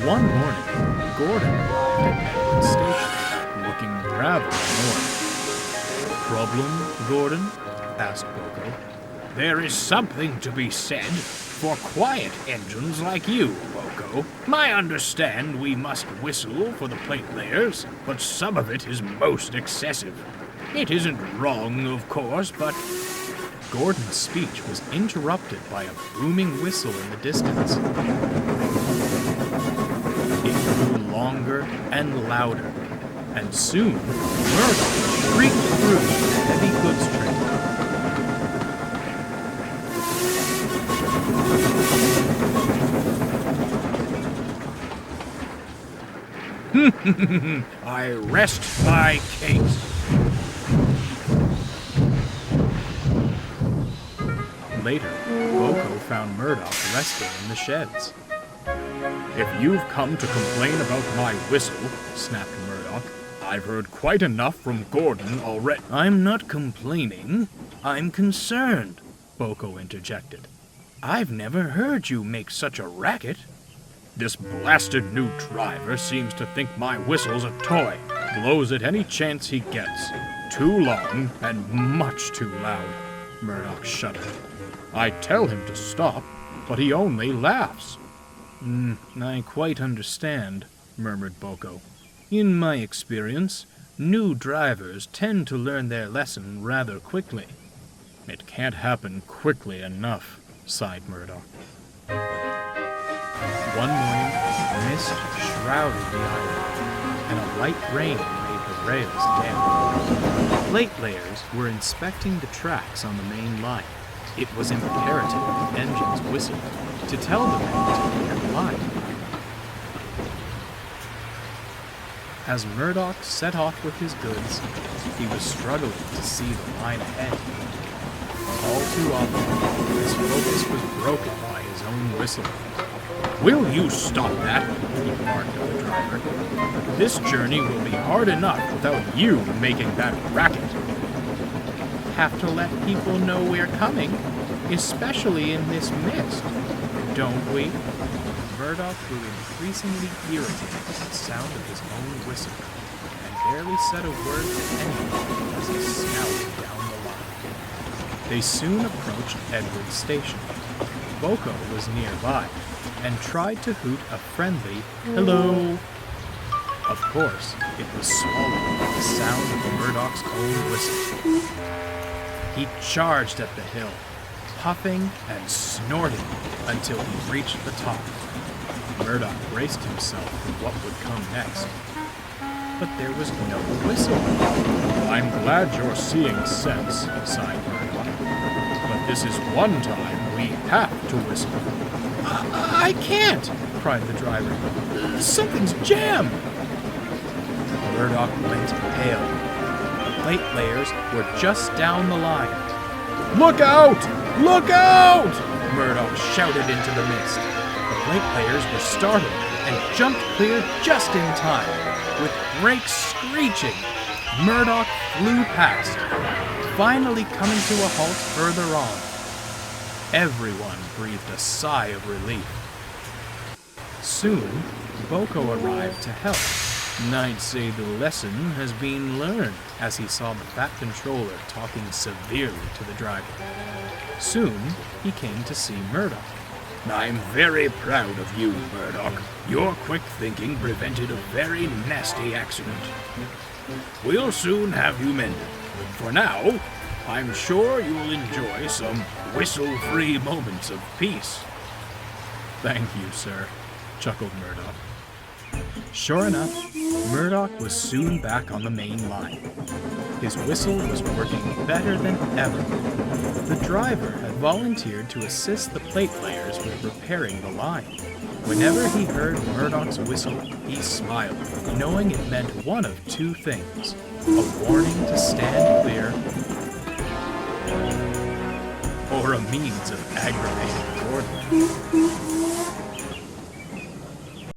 One morning, Gordon arrived at Edward Station, looking rather annoyed. "Problem, Gordon?" asked Boko. There is something to be said for quiet engines like you, Boko. I understand we must whistle for the plate layers, but some of it is most excessive. It isn't wrong, of course, but... Gordon's speech was interrupted by a booming whistle in the distance. It grew longer and louder, and soon Murdoch shrieked through the heavy goods train. I rest my case. Later, Boko found Murdoch resting in the sheds. If you've come to complain about my whistle, snapped Murdoch, I've heard quite enough from Gordon already. I'm not complaining. I'm concerned, Boko interjected. I've never heard you make such a racket. This blasted new driver seems to think my whistle's a toy. Blows at any chance he gets. Too long and much too loud. Murdoch shuddered. I tell him to stop, but he only laughs. I quite understand, murmured Boko. In my experience, new drivers tend to learn their lesson rather quickly. It can't happen quickly enough, sighed Murdoch. One morning, mist shrouded the island, and a light rain made the rails damp. Plate layers were inspecting the tracks on the main line. It was imperative the engines whistled to tell the men to clear the line. As Murdoch set off with his goods, he was struggling to see the line ahead. All too often, his focus was broken by his own whistling. Will you stop that? He barked at the driver. This journey will be hard enough without you making that racket. Have to let people know we're coming, especially in this mist, don't we? Murdoch grew increasingly irritated at the sound of his own whistle, and barely said a word to anyone as he scouted down the line. They soon approached Edward Station. Boko was nearby, and tried to hoot a friendly hello. Of course, it was swallowed by the sound of Murdoch's own whistle. He charged at the hill, puffing and snorting until he reached the top. Murdoch braced himself for what would come next, but there was no whistle. I'm glad you're seeing sense, sighed Murdoch. But this is one time we have to whistle. I can't, cried the driver. Something's jammed. Murdoch went pale. The plate layers were just down the line. Look out! Look out! Murdoch shouted into the mist. The plate layers were startled and jumped clear just in time. With brakes screeching, Murdoch flew past, finally coming to a halt further on. Everyone breathed a sigh of relief. Soon, Boko arrived to help. I'd say the lesson has been learned, as he saw the fat controller talking severely to the driver. Soon, he came to see Murdoch. I'm very proud of you, Murdoch. Your quick thinking prevented a very nasty accident. We'll soon have you mended. For now, I'm sure you'll enjoy some whistle-free moments of peace. Thank you, sir, chuckled Murdoch. Sure enough, Murdoch was soon back on the main line. His whistle was working better than ever. The driver had volunteered to assist the plate layers with repairing the line. Whenever he heard Murdoch's whistle, he smiled, knowing it meant one of two things: a warning to stand clear, or a means of aggravating Gordon.